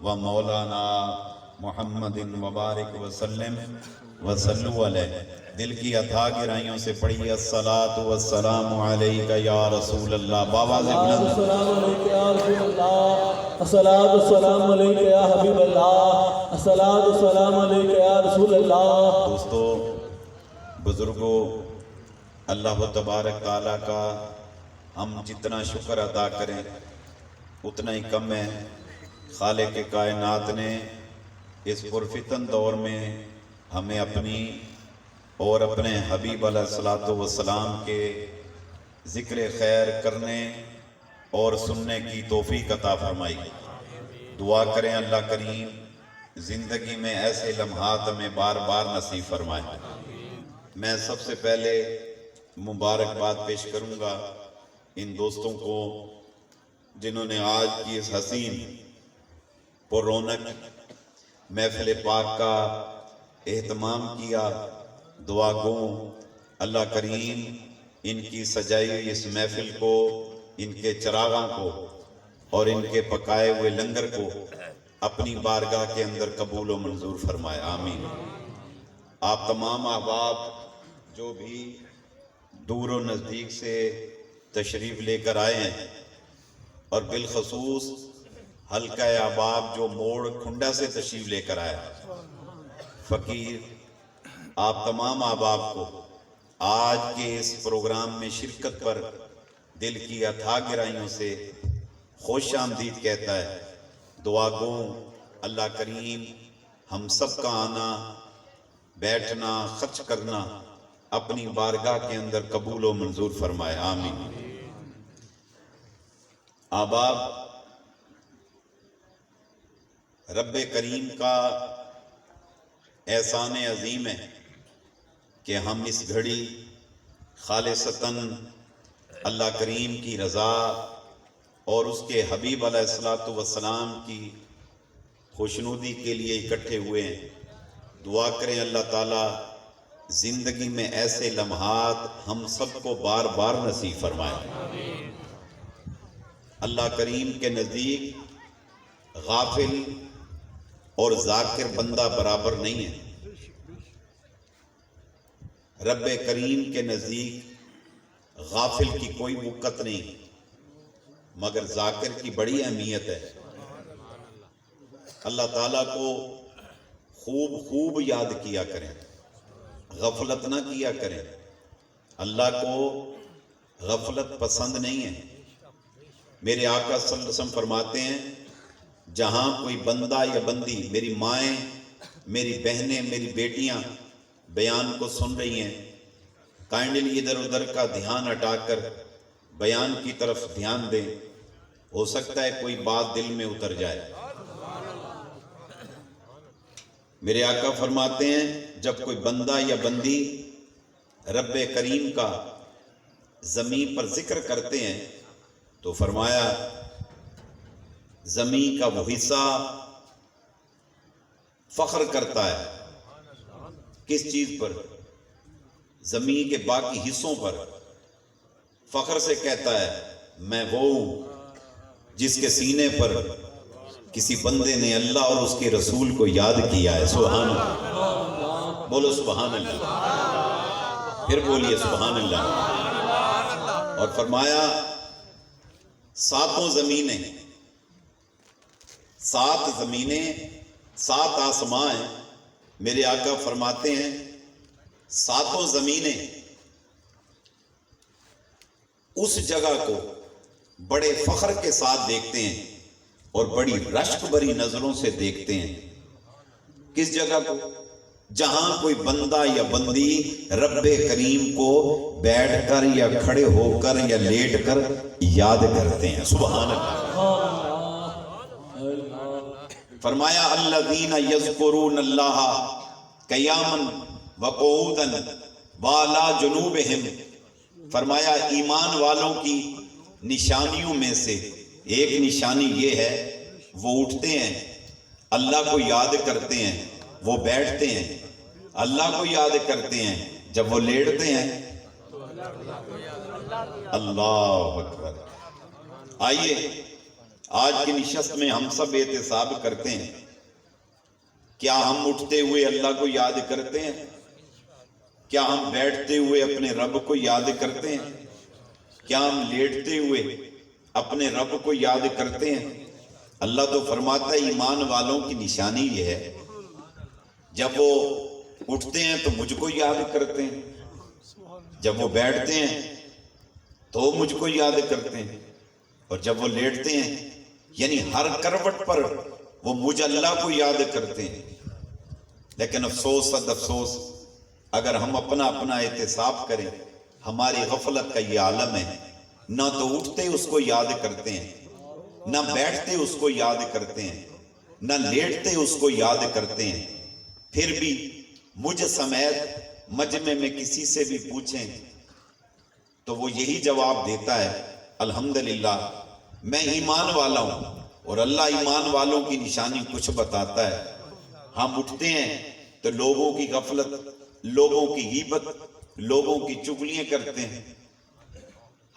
و مولانا محمد وبارک وسلم وصلو علیہ۔ دل کی اتھا گہرائیوں سے پڑھیے الصلاۃ والسلام علیک یا رسول اللہ۔ بابا سے بلند السلام علیکم یا رسول اللہ، الصلاۃ والسلام علیک یا حبیب اللہ، الصلاۃ والسلام علیک یا رسول اللہ۔ دوستو، بزرگوں، اللہ تبارک تعالیٰ کا ہم جتنا شکر ادا کریں اتنا ہی کم ہے۔ خالق کائنات نے اس پرفتن دور میں ہمیں اپنی اور اپنے حبیب علیہ الصلوۃ والسلام کے ذکر خیر کرنے اور سننے کی توفیق عطا فرمائی۔ دعا کریں اللہ کریم زندگی میں ایسے لمحات ہمیں بار بار نصیب فرمائے۔ میں سب سے پہلے مبارکباد پیش کروں گا ان دوستوں کو جنہوں نے آج کی اس حسین پر رونق محفل پاک کا اہتمام کیا۔ دعا گوں اللہ کریم ان کی سجائی ہوئی اس محفل کو، ان کے چراغاں کو اور ان کے پکائے ہوئے لنگر کو اپنی بارگاہ کے اندر قبول و منظور فرمائے، آمین۔ آپ تمام احباب جو بھی دور و نزدیک سے تشریف لے کر آئے ہیں اور بالخصوص حلقہ احباب جو موڑ کھنڈا سے تشریف لے کر آیا، فقیر آپ تمام احباب کو آج کے اس پروگرام میں شرکت پر دل کی اتھا گہرائیوں سے خوش آمدید کہتا ہے۔ دعا گوں اللہ کریم ہم سب کا آنا، بیٹھنا، خرچ کرنا اپنی بارگاہ کے اندر قبول و منظور فرمائے، آمین۔ احباب، رب کریم کا احسان عظیم ہے کہ ہم اس گھڑی خالصتاً اللہ کریم کی رضا اور اس کے حبیب علیہ الصلوۃ والسلام کی خوشنودی کے لیے اکٹھے ہوئے ہیں۔ دعا کریں اللہ تعالیٰ زندگی میں ایسے لمحات ہم سب کو بار بار نصیب فرمائے۔ اللہ کریم کے نزدیک غافل اور ذاکر بندہ برابر نہیں ہے۔ رب کریم کے نزدیک غافل کی کوئی وقت نہیں، مگر ذاکر کی بڑی اہمیت ہے۔ اللہ تعالیٰ کو خوب خوب یاد کیا کریں، غفلت نہ کیا کریں۔ اللہ کو غفلت پسند نہیں ہے۔ میرے آقا صلی اللہ علیہ وسلم فرماتے ہیں جہاں کوئی بندہ یا بندی، میری مائیں، میری بہنیں، میری بیٹیاں بیان کو سن رہی ہیں، کائنڈلی ادھر ادھر کا دھیان ہٹا کر بیان کی طرف دھیان دیں، ہو سکتا ہے کوئی بات دل میں اتر جائے۔ میرے آقا فرماتے ہیں جب کوئی بندہ یا بندی رب کریم کا زمین پر ذکر کرتے ہیں تو فرمایا زمین کا وہ حصہ فخر کرتا ہے۔ کس چیز پر؟ زمین کے باقی حصوں پر فخر سے کہتا ہے میں وہ ہوں جس کے سینے پر کسی بندے نے اللہ اور اس کے رسول کو یاد کیا ہے۔ سبحان اللہ، بولو سبحان اللہ، پھر بولیے سبحان اللہ۔ اور فرمایا ساتوں زمینیں، سات زمینیں، سات آسمان ہیں۔ میرے آقا فرماتے ہیں ساتوں زمینیں اس جگہ کو بڑے فخر کے ساتھ دیکھتے ہیں اور بڑی رشک بری نظروں سے دیکھتے ہیں۔ کس جگہ کو؟ جہاں کوئی بندہ یا بندی رب کریم کو بیٹھ کر یا کھڑے ہو کر یا لیٹ کر یاد کرتے ہیں۔ سبحان اللہ۔ فرمایا الذین یذکرون اللہ قیاما وقعودا وعلی جنوبہم، فرمایا ایمان والوں کی نشانیوں میں سے ایک نشانی یہ ہے وہ اٹھتے ہیں، اللہ کو یاد کرتے ہیں، وہ بیٹھتے ہیں، اللہ کو یاد کرتے ہیں، جب وہ لیٹتے ہیں اللہ اکبر۔ آئیے آج کی نشست میں ہم سب احتساب کرتے ہیں، کیا ہم اٹھتے ہوئے اللہ کو یاد کرتے ہیں؟ کیا ہم بیٹھتے ہوئے اپنے رب کو یاد کرتے ہیں؟ کیا ہم لیٹتے ہوئے اپنے رب کو یاد کرتے ہیں؟ اللہ تو فرماتا ہے ایمان والوں کی نشانی یہ ہے، جب وہ اٹھتے ہیں تو مجھ کو یاد کرتے ہیں، جب وہ بیٹھتے ہیں تو مجھ کو یاد کرتے ہیں، اور جب وہ لیٹتے ہیں یعنی ہر کروٹ پر وہ مجھ اللہ کو یاد کرتے ہیں۔ لیکن افسوس صد افسوس، اگر ہم اپنا احتساب کریں، ہماری غفلت کا یہ عالم ہے، نہ تو اٹھتے اس کو یاد کرتے ہیں، نہ بیٹھتے اس کو یاد کرتے ہیں، نہ لیٹتے اس کو یاد کرتے ہیں۔ پھر بھی مجھ سمیت مجمع میں کسی سے بھی پوچھیں تو وہ یہی جواب دیتا ہے، الحمدللہ میں ایمان والا ہوں، اور اللہ ایمان والوں کی نشانی کچھ بتاتا ہے۔ ہم اٹھتے ہیں تو لوگوں کی غفلت، لوگوں کی غیبت، لوگوں کی چغلیاں کرتے ہیں،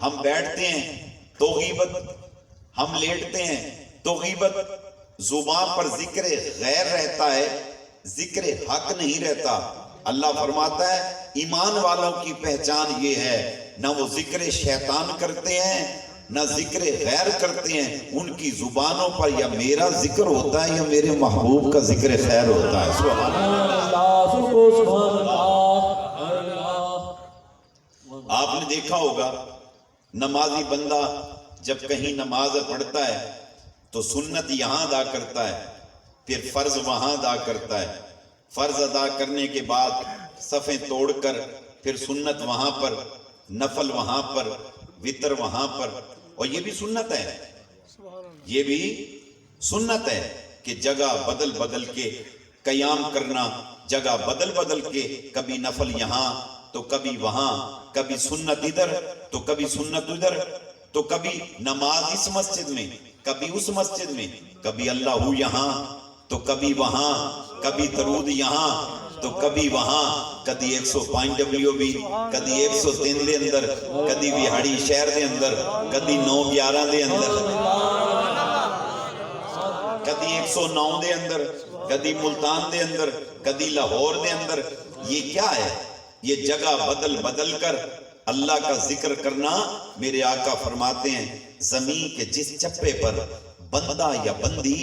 ہم بیٹھتے ہیں تو غیبت، ہم لیٹتے ہیں تو غیبت، زبان پر ذکر غیر رہتا ہے، ذکر حق نہیں رہتا۔ اللہ فرماتا ہے ایمان والوں کی پہچان یہ ہے، نہ وہ ذکر شیطان کرتے ہیں نہ ذکر غیر کرتے ہیں، ان کی زبانوں پر یا میرا ذکر ہوتا ہے یا میرے محبوب کا ذکر خیر ہوتا ہے۔ سبحان اللہ۔ سبحان اللہ۔ آپ نے دیکھا ہوگا نمازی بندہ جب کہیں نماز پڑھتا ہے تو سنت یہاں ادا کرتا ہے، پھر فرض وہاں ادا کرتا ہے، فرض ادا کرنے کے بعد صفیں توڑ کر پھر سنت وہاں پر، نفل وہاں پر، وتر وہاں پر۔ اور یہ بھی سنت ہے، یہ بھی سنت ہے کہ جگہ بدل بدل کے قیام کرنا، جگہ بدل بدل کے، کبھی نفل یہاں تو کبھی وہاں، کبھی سنت ادھر تو کبھی سنت ادھر، تو کبھی نماز اس مسجد میں کبھی اس مسجد میں، کبھی اللہ ہو یہاں تو کبھی وہاں، کبھی درود یہاں تو کبھی وہاں، کدی 105 WB، کدی 103 دے اندر، کدی وہاڑی شہر دے اندر، کدی 911 دے اندر، کدی 109 دے اندر، کدی ملتان دے اندر، کدی لاہور دے اندر۔ یہ کیا ہے؟ یہ جگہ بدل بدل کر اللہ کا ذکر کرنا۔ میرے آقا فرماتے ہیں زمین کے جس چپے پر بندہ یا بندی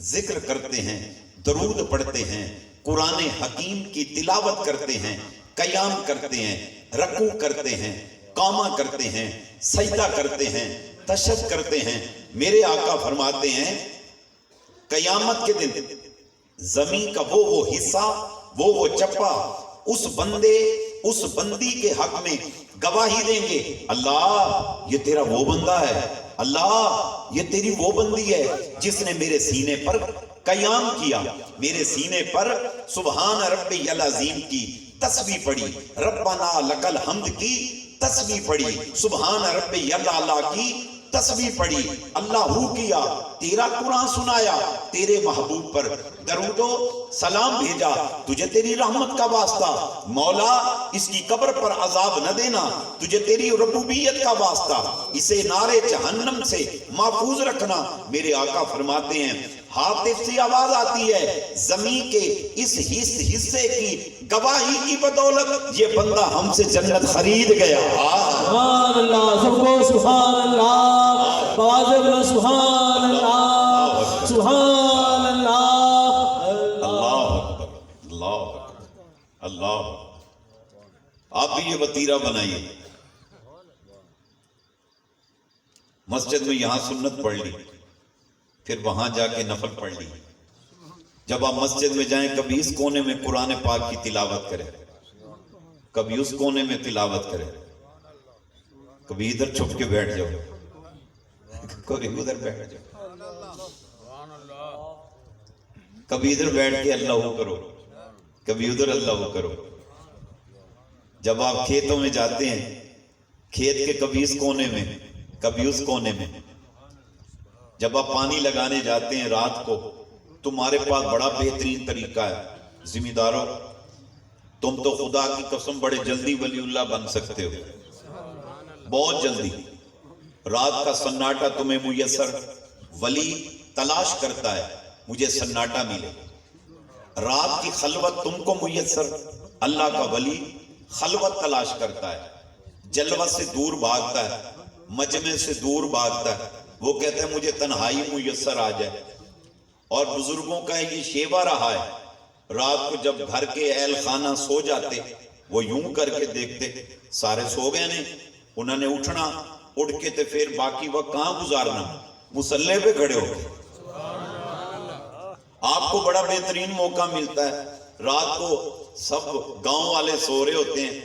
ذکر کرتے ہیں، درود پڑھتے ہیں، قرآن حکیم کی تلاوت کرتے ہیں، قیام کرتے ہیں، رکوع کرتے ہیں، قامہ کرتے ہیں، سجدہ کرتے ہیں، تشہد کرتے ہیں، میرے آقا فرماتے ہیں قیامت کے دن زمین کا وہ حصہ، وہ چپا اس بندے اس بندی کے حق میں گواہی دیں گے، اللہ یہ تیرا وہ بندہ ہے، اللہ یہ تیری وہ بندی ہے جس نے میرے سینے پر قیام کیا، میرے سینے پر سبحان ربی العظیم کی تسبیح پڑھی، ربنا لک الحمد کی تسبیح پڑھی، سبحان ربی الاعلی کی تسبیح پڑھی، اللہ ہو کیا، تیرا قرآن سنایا، تیرے محبوب پر درود و سلام بھیجا، تجھے تیری رحمت کا واسطہ، مولا اس کی قبر پر عذاب نہ دینا، تجھے تیری ربوبیت کا واسطہ، اسے نارے جہنم سے محفوظ رکھنا۔ میرے آقا فرماتے ہیں ہاتف سے آواز آتی ہے، زمین کے اس حصے کی گواہی کی بدولت یہ بندہ ہم سے جنت خرید گیا۔ سبحان اللہ، سب کو سبحان اللہ، بازب سبحان اللہ، سبحان اللہ۔ اللہ اکبر، اللہ اکبر، اللہ۔ آپ بھی یہ وتیرہ بنائیے، مسجد میں یہاں سنت پڑھ لی، پھر وہاں جا کے نفل پڑھ لی۔ جب آپ مسجد میں جائیں کبھی اس کونے میں قرآن پاک کی تلاوت کریں، کبھی اس کونے میں تلاوت کریں، کبھی ادھر چھپ کے بیٹھ جاؤ، کبھی ادھر بیٹھ جاؤ، کبھی ادھر بیٹھ کے اللہ کرو، کبھی ادھر اللہ کرو۔ جب آپ کھیتوں میں جاتے ہیں، کھیت کے کبھی اس کونے میں کبھی اس کونے میں، جب آپ پانی لگانے جاتے ہیں رات کو، تمہارے پاس بڑا بہترین طریقہ ہے، ذمہ داروں تم تو خدا کی قسم بڑے جلدی ولی اللہ بن سکتے ہو، بہت جلدی۔ رات کا سناٹا تمہیں میسر، ولی تلاش کرتا ہے مجھے سناٹا ملے، رات کی خلوت تم کو میسر، اللہ کا ولی خلوت تلاش کرتا ہے، جلوت سے دور بھاگتا ہے، مجمع سے دور بھاگتا ہے، وہ کہتے ہیں مجھے تنہائی میسر آ جائے۔ اور بزرگوں کا یہ شیوا رہا ہے، رات کو جب گھر کے اہل خانہ سو جاتے وہ یوں کر کے دیکھتے سارے سو گئے نے، انہوں نے اٹھنا، اٹھ کے تے پھر باقی وقت کہاں گزارنا، مصلے پہ کھڑے ہو گئے۔ آپ کو بڑا بہترین موقع ملتا ہے، رات کو سب گاؤں والے سو رہے ہوتے ہیں،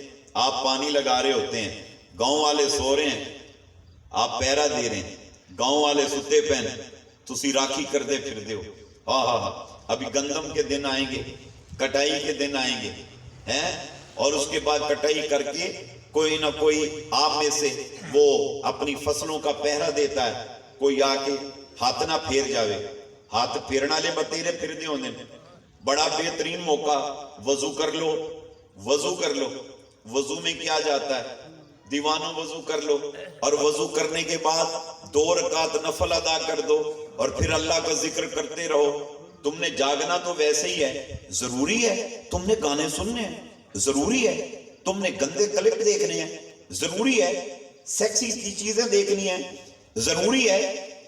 آپ پانی لگا رہے ہوتے ہیں، گاؤں والے سو رہے ہیں، آپ پہرا دے رہے ہیں، گاؤں والے ستے پہن تسی راکھی کر دے پھر دے ہو۔ ابھی گندم کے دن آئیں گے، کٹائی کے دن آئیں گے ہیں، اور اس کے بعد کٹائی کر کے کوئی نہ کوئی آپ میں سے وہ اپنی فصلوں کا پہرا دیتا ہے، کوئی آ کے ہاتھ نہ پھیر جاوے، ہاتھ پھیرنا لے بتیرے پھر دے ہونے، بڑا بہترین موقع، وضو کر لو، وضو کر لو، وضو میں کیا جاتا ہے، دیوانوں وضو کر لو، اور وضو کرنے کے بعد 2 رکعت نفل ادا کر دو، اور پھر اللہ کا ذکر کرتے رہو۔ تم نے جاگنا تو ویسے ہی ہے، ضروری ہے، تم نے گانے سننے ہیں، ضروری ہے، تم نے گندے کلپ دیکھنے ہیں، ضروری ہے، سیکسی کی چیزیں دیکھنی ہیں، ضروری ہے،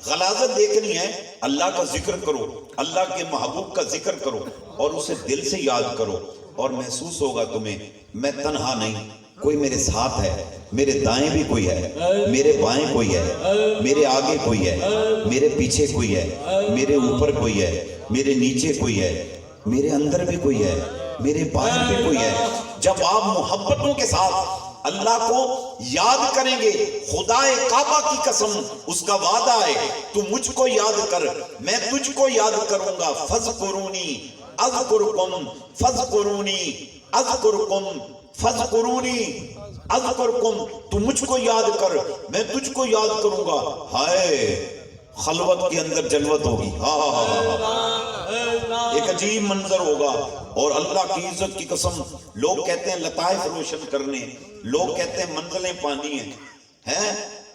غلاظت دیکھنی ہے، اللہ کا ذکر کرو، اللہ کے محبوب کا ذکر کرو، اور اسے دل سے یاد کرو، اور محسوس ہوگا تمہیں میں تنہا نہیں، کوئی میرے ساتھ ہے، میرے دائیں بھی کوئی ہے، میرے بائیں کوئی ہے، میرے آگے کوئی ہے، میرے پیچھے کوئی ہے، میرے اوپر کوئی ہے، میرے نیچے کوئی ہے، میرے اندر بھی کوئی ہے، میرے باہر بھی کوئی ہے۔ جب آپ محبتوں کے ساتھ اللہ کو یاد کریں گے، خدا کعبہ کی قسم اس کا وعدہ ہے، تو مجھ کو یاد کر میں تجھ کو یاد کروں گا، فذکرونی اذکرکم فذکرونی اذکرکم فذکرونی اذکرکم، تو مجھ کو یاد کر میں تجھ کو یاد کروں گا۔ ہائے خلوت کے اندر جلوت ہوگی، ایک عجیب منظر ہوگا، اور اللہ کی عزت کی قسم، لوگ کہتے ہیں لطائف روشن کرنے، لوگ کہتے ہیں منزلیں پانی ہیں،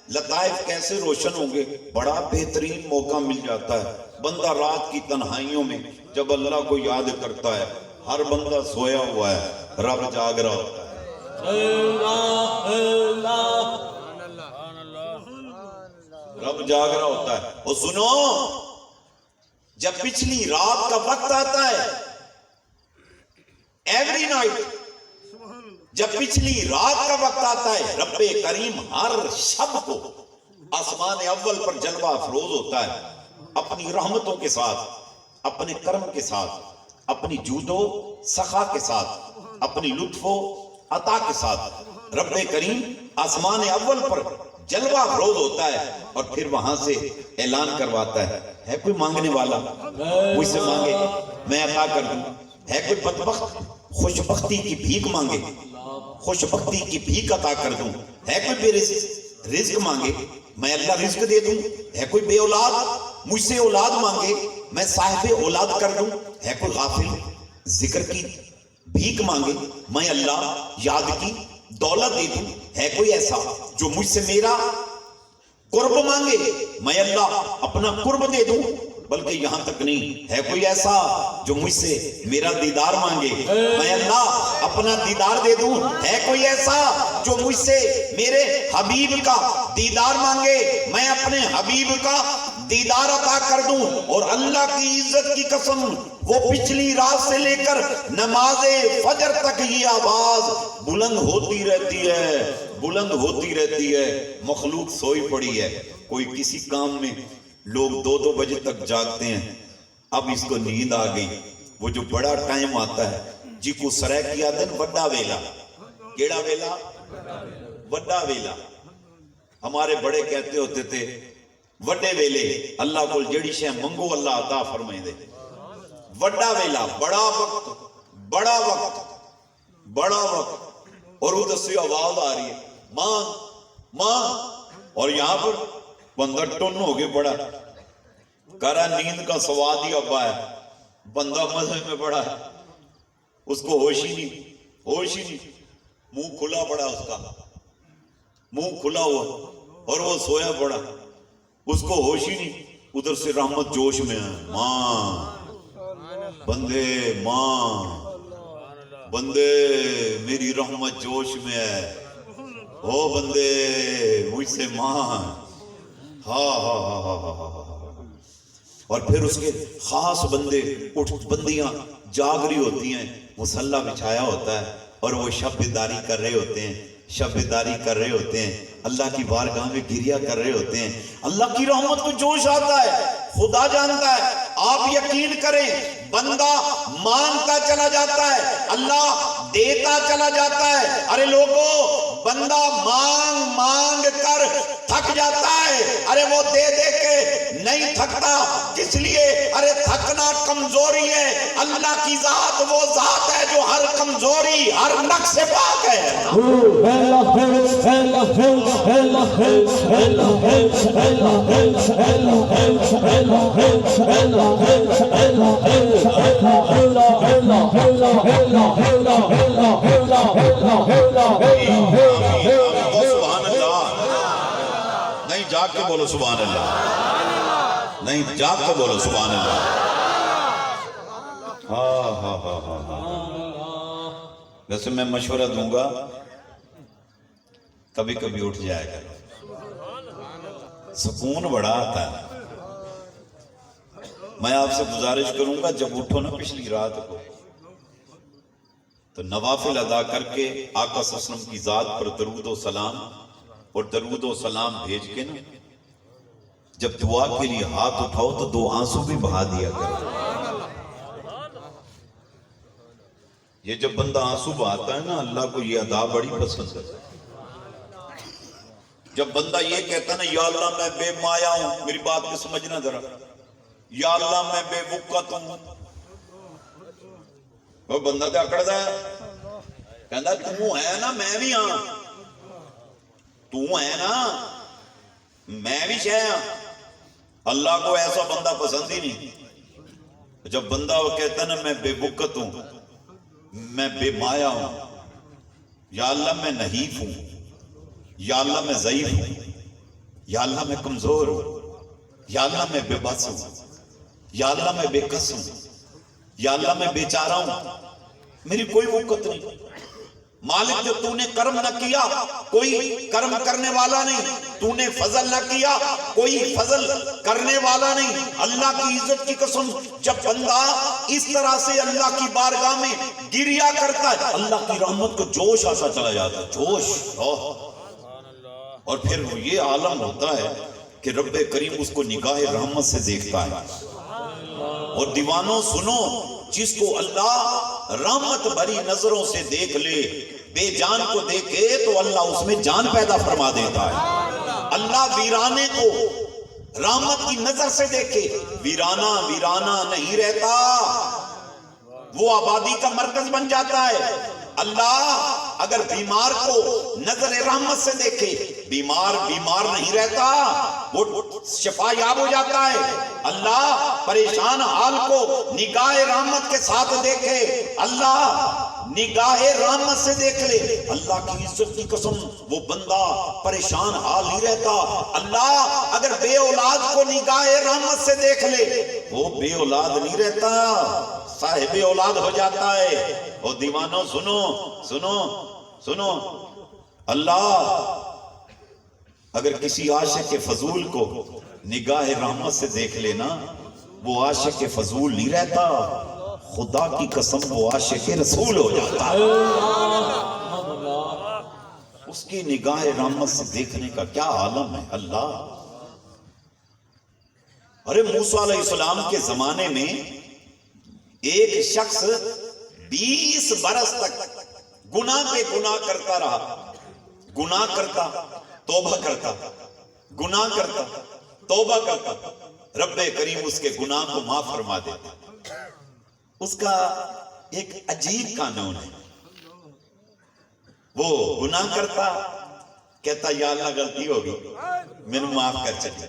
لطائف کیسے روشن ہوں گے؟ بڑا بہترین موقع مل جاتا ہے، بندہ رات کی تنہائیوں میں جب اللہ کو یاد کرتا ہے، ہر بندہ سویا ہوا ہے، رب جاگ رہا ہوتا ہے۔ رب جاگ رہا ہوتا ہے۔ اور سنو، جب پچھلی رات کا وقت آتا ہے، ایوری نائٹ، جب پچھلی رات کا وقت آتا ہے، رب کریم ہر شب کو آسمان اول پر جلوہ افروز ہوتا ہے، اپنی رحمتوں کے ساتھ، اپنے کرم کے ساتھ، اپنی جود و سخا کے ساتھ، اپنی لطف و عطا کے ساتھ رب کریم آسمان اول پر جلوہ افروز ہوتا ہے، اور پھر وہاں سے اعلان کرواتا ہے کوئی مانگنے والا مجھ سے مانگے میں عطا کر دوں، ہے کوئی بدبخت خوش بختی کی بھیک مانگے خوش بختی کی بھیک عطا کر دوں، ہے کوئی بے رزق مانگے میں اللہ رزق دے دوں، ہے کوئی بے اولاد مجھ سے اولاد مانگے میں صاحب اولاد کر دوں، ہے کوئی غافل ذکر کی بھیک مانگے میں اللہ یاد کی دولت دے دوں، ہے کوئی ایسا جو مجھ سے میرا قرب مانگے میں اللہ اپنا قرب دے دوں، بلکہ یہاں تک نہیں، ہے کوئی ایسا جو مجھ سے میرا دیدار مانگے میں اللہ اپنا دیدار دے دوں، ہے کوئی ایسا جو مجھ سے میرے حبیب کا دیدار مانگے میں اپنے حبیب کا دیدار عطا کر دوں۔ اور اللہ کی عزت کی قسم، وہ پچھلی رات سے لے کر نماز فجر تک یہ آواز بلند ہوتی رہتی ہے، بلند ہوتی رہتی ہے، مخلوق سوئی پڑی ہے، کوئی کسی کام میں، لوگ 2-2 بجے تک جاگتے ہیں، اب اس کو نیند آ گئی، وہ جو بڑا ٹائم آتا ہے جی کو سرائے کیا دن وڈا ویلا، کیڑا ویلا؟ وڈا ویلا۔ ہمارے بڑے کہتے ہوتے تھے وڈے ویلے اللہ کو جڑی شے منگو اللہ عطا فرمائے دے، وڈا ویلا، بڑا وقت، بڑا وقت، بڑا وقت، اور ادھر سے آواز آ رہی ہے ماں ماں، اور یہاں پر بندہ ٹن ہو گئے پڑا، کرا نیند کا سواد ہی ابا ہے، بندہ مزے میں پڑا ہے، اس کو ہوش ہی نہیں، ہوش ہی نہیں، منہ کھلا پڑا، اس کا منہ کھلا ہوا اور وہ سویا پڑا، اس کو ہوش ہی نہیں، ادھر سے رحمت جوش میں ہے، ماں بندے، ماں بندے میری رحمت جوش میں ہے، او بندے مجھ سے مان، ہاں ہاں ہاں ہاں ہاں ہاں ہاں۔ اور پھر اس کے خاص بندے اٹھ، بندیاں جاگ رہی ہوتی ہیں، مصلی بچھایا ہوتا ہے اور وہ شب بیداری کر رہے ہوتے ہیں، شب بیداری کر رہے ہوتے ہیں، اللہ کی بارگاہ میں گریہ کر رہے ہوتے ہیں، اللہ کی رحمت کو جوش آتا ہے، خدا جانتا ہے۔ آپ یقین کریں بندہ مانگتا چلا جاتا ہے، اللہ دیتا چلا جاتا ہے۔ ارے لوگوں، بندہ مانگ مانگ کر تھک جاتا ہے، ارے وہ دے دے کے نہیں تھکتا، کس لیے؟ ارے تھکنا کمزوری ہے، اللہ کی ذات وہ ذات ہے جو ہر کمزوری، ہر نقص سے پاک ہے۔ سبحان اللہ، نہیں جاگ کے بولو سبحان اللہ، نہیں جاگ کے بولو سبحان اللہ۔ ہاں ہاں ہاں ہاں ہاں۔ ویسے میں مشورہ دوں گا، کبھی کبھی اٹھ جائے گا، سکون بڑا آتا ہے۔ میں آپ سے گزارش کروں گا جب اٹھو نا پچھلی رات کو تو نوافل ادا کر کے آقا صلی اللہ علیہ وسلم کی ذات پر درود و سلام اور درود و سلام بھیج کے نا جب دعا کے لیے ہاتھ اٹھاؤ تو 2 آنسو بھی بہا دیا کرو۔ یہ جب بندہ آنسو بہاتا ہے نا، اللہ کو یہ ادا بڑی پسند ہے۔ جب بندہ یہ کہتا ہے نا، یا اللہ میں بے مایا ہوں، میری بات کو سمجھنا ذرا، یا اللہ میں بے وقت ہوں، وہ بندہ تے اکڑ دا ہے، کہندا تو ہے نا میں بھی ہاں، تو ہے نا میں بھی شے ہاں۔ اللہ کو ایسا بندہ پسند ہی نہیں۔ جب بندہ وہ کہتا ہے نا میں بے وقت ہوں، میں بے مایا ہوں، یا اللہ میں نحیف ہوں، یا اللہ میں ضعیف ہوں، یا اللہ میں کمزور ہوں، یا اللہ میں بے بس ہوں، یا اللہ میں بے کس ہوں، یا اللہ میں بیچارہ ہوں، میری کوئی وقت نہیں۔ مالک جو تو نے کرم نہ کیا کوئی کرم کرنے والا نہیں، تو نے فضل نہ کیا کوئی فضل کرنے والا نہیں۔ اللہ کی عزت کی قسم، جب بندہ اس طرح سے اللہ کی بارگاہ میں گریہ کرتا ہے، اللہ کی رحمت کو جوش آتا چلا جاتا ہے، جوش۔ اور پھر یہ عالم ہوتا ہے کہ رب کریم اس کو نگاہ رحمت سے دیکھتا ہے۔ اور دیوانوں سنو، جس کو اللہ رحمت بھری نظروں سے دیکھ لے، بے جان کو دیکھے تو اللہ اس میں جان پیدا فرما دیتا ہے۔ اللہ ویرانے کو رحمت کی نظر سے دیکھے، ویرانہ ویرانہ نہیں رہتا، وہ آبادی کا مرکز بن جاتا ہے۔ اللہ اگر بیمار کو نظر رحمت سے دیکھے، بیمار بیمار نہیں رہتا، وہ شفا یاب ہو جاتا ہے۔ اللہ پریشان حال کو نگاہ رحمت کے ساتھ دیکھے، اللہ نگاہ رحمت سے دیکھ لے، اللہ کی عزت کی قسم وہ بندہ پریشان حال نہیں رہتا۔ اللہ اگر بے اولاد کو نگاہ رحمت سے دیکھ لے، وہ بے اولاد نہیں رہتا، صاحب اولاد ہو جاتا ہے۔ اور دیوانوں سنو سنو سنو، اللہ اگر کسی عاشق فضول کو نگاہ رحمت سے دیکھ لینا، وہ عاشق فضول نہیں رہتا، خدا کی قسم وہ عاشق رسول ہو جاتا ہے۔ اس کی نگاہ رحمت سے دیکھنے کا کیا عالم ہے اللہ۔ ارے موسیٰ علیہ السلام کے زمانے میں ایک شخص 20 برس تک گناہ پہ گناہ کرتا رہا، گناہ کرتا توبہ کرتا، گناہ کرتا توبہ کرتا، رب کریم اس کے گناہ کو معاف فرما دیتا۔ اس کا ایک عجیب قانون ہے، وہ گناہ کرتا، کہتا یا اللہ غلطی ہوگی میں نے معاف کر چلی،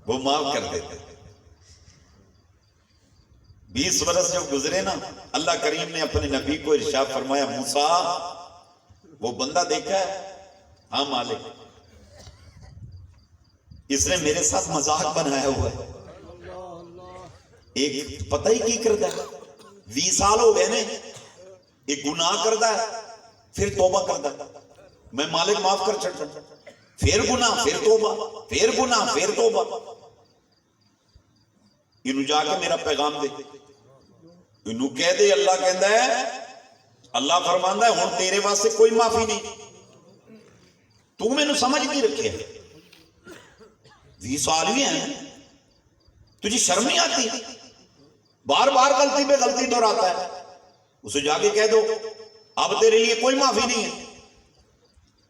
وہ معاف کر دیتے۔ 20 برس جب گزرے نا، اللہ کریم نے اپنے نبی کو ارشاد فرمایا، موسیٰ وہ بندہ دیکھا ہے؟ ہاں مالک۔ اس نے میرے ساتھ مذاق بنایا ہوا ہے. ایک پتہ ہی کی کرتا ہے, 20 سال ہو گئے نے, ایک گناہ کرتا ہے پھر توبہ کرتا ہے, میں مالک معاف کر چھڑتا, پھر گناہ پھر توبہ, پھر گناہ پھر توبہ. انہوں جا کے میرا پیغام دے, انہوں کہہ دے اللہ کہندا ہے, اللہ فرماندا ہے ہن تیرے واسطے کوئی معافی نہیں, تو میں نے سمجھ نہیں رکھے. 20 سال بھی ہیں, تجھے شرم نہیں آتی؟ بار بار غلطی پہ غلطی دہراتا ہے. اسے جا کے کہہ دو اب تیرے لیے کوئی معافی نہیں ہے.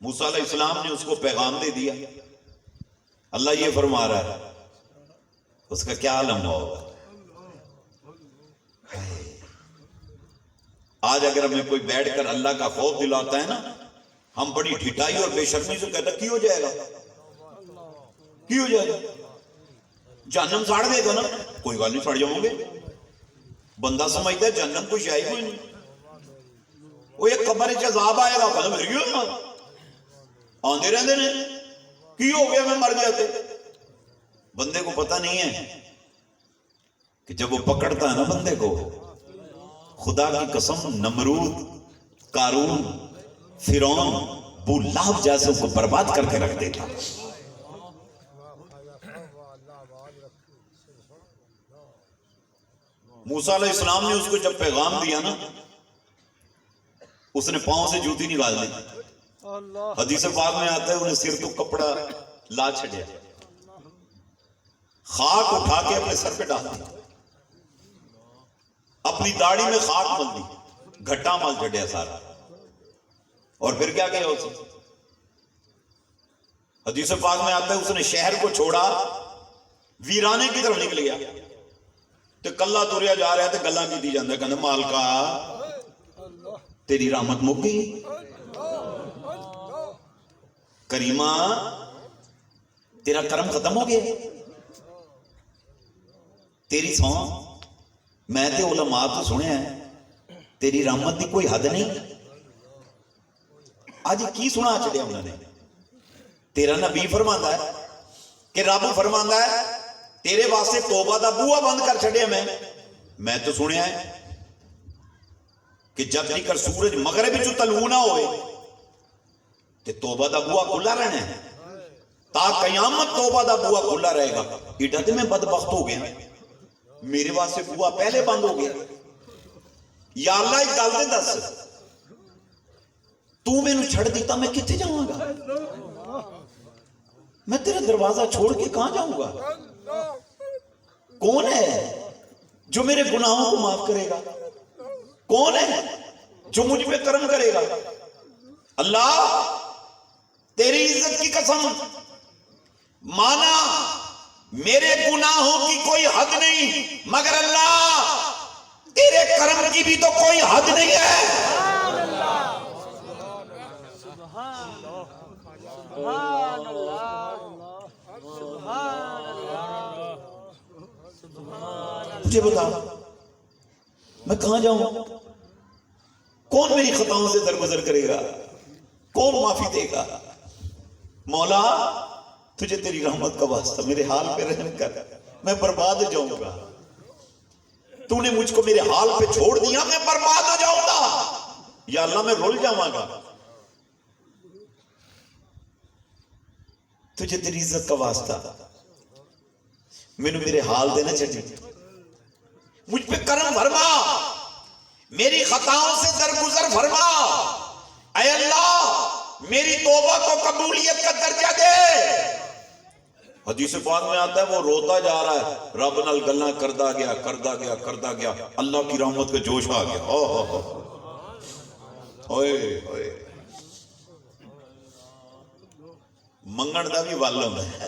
موسیٰ علیہ السلام نے اس کو پیغام دے دیا, اللہ یہ فرما رہا ہے, اس کا کیا عالم ہوگا. آج اگر ہمیں کوئی بیٹھ کر اللہ کا خوف دلاتا ہے نا, ہم بڑی ڈھٹائی اور بے شرمی سے کہتا کی ہو جائے گا, کی ہو جائے گا, جہنم ساڑ دے گا نا, کوئی گل نہیں, سڑ جاؤں گے. بندہ سمجھتا ہے جہنم کوئی شاہی کوئی نہیں, وہ ایک قبر عذاب آئے گا, کہتا میری ہو آندے رہتے نے, کی ہو گیا میں مر گیا تھے. بندے کو پتہ نہیں ہے کہ جب وہ پکڑتا ہے نا بندے کو, خدا کی قسم نمرود, قارون, فرعون, ابو لہب جیسے کو برباد کر کے رکھ دیتا. موسیٰ علیہ السلام نے اس کو جب پیغام دیا نا, اس نے پاؤں سے جوتی نکال دی. حدیث پاک میں آتا ہے انہیں سر تو کپڑا لا چھڑیا, خاک اٹھا کے اپنے سر پہ ڈال دی, اپنی داڑھی میں خاک مل دی, گھٹا مال چھڑیا سارا. اور پھر کیا کیا اسے؟ حدیث پاک میں آتا ہے اس نے شہر کو چھوڑا, ویرانے کی طرف نکل گیا. تو کلا توریا جا رہا ہے تو گلا کی دی جاندہ, کہنا مالکا تیری رحمت مک گئی, کریمہ تیرا کرم ختم ہو گیا, تیری سو میں تے علماء تو سنے ہیں تیری رحمت دی کوئی حد نہیں. آج کی سنا چڑیا انہوں نے, تیرا نبی فرماندا ہے کہ رب فرماندا ہے تیرے واسطے توبہ دا بوہا بند کر چھڑیا. میں تو سنیا ہے کہ جب تک سورج مغرب وچوں طلوع نہ ہوئے تے توبہ دا بوہا کھلا رہنا ہے, تا قیامت توبہ دا بوہا کھلا رہے گا. ایڈا تے میں بدبخت ہو گیا, میرے واسطے بوہا پہلے بند ہو گیا. یا اللہ ایک گل تے دس, تو میں نے چھڑ دیتا میں کتے جاؤں گا؟ میں تیرا دروازہ چھوڑ کے کہاں جاؤں گا؟ کون ہے جو میرے گناہوں کو معاف کرے گا؟ کون ہے جو مجھ پہ کرم کرے گا؟ اللہ تیری عزت کی قسم, مانا میرے گناہوں کی کوئی حد نہیں, مگر اللہ تیرے کرم کی بھی تو کوئی حد نہیں ہے. مجھے بتا میں کہاں جاؤں؟ کون میری خطاؤں سے درگزر کرے گا؟ کون معافی دے گا؟ مولا تجھے تیری رحمت کا واسطہ میرے حال پہ رحم کر, میں برباد ہو جاؤں گا. تو نے مجھ کو میرے حال پہ چھوڑ دیا, میں برباد ہو جاؤں گا. یا اللہ میں رول جاؤں گا. تجھے تیری عزت کا واسطہ میں نے میرے حال دینا چاہیے, مجھ پہ کرم فرما, میری خطاؤں سے درگزر فرما. اے اللہ میری توبہ کو قبولیت کا درجہ دے. حدیث پاک میں آتا ہے وہ روتا جا رہا ہے, رب نال گلاں کردا گیا کردا گیا کردا گیا, اللہ کی رحمت کا جوش آ گیا. ہوئے ہوئے منگن دا بھی ول ہوندا ہے.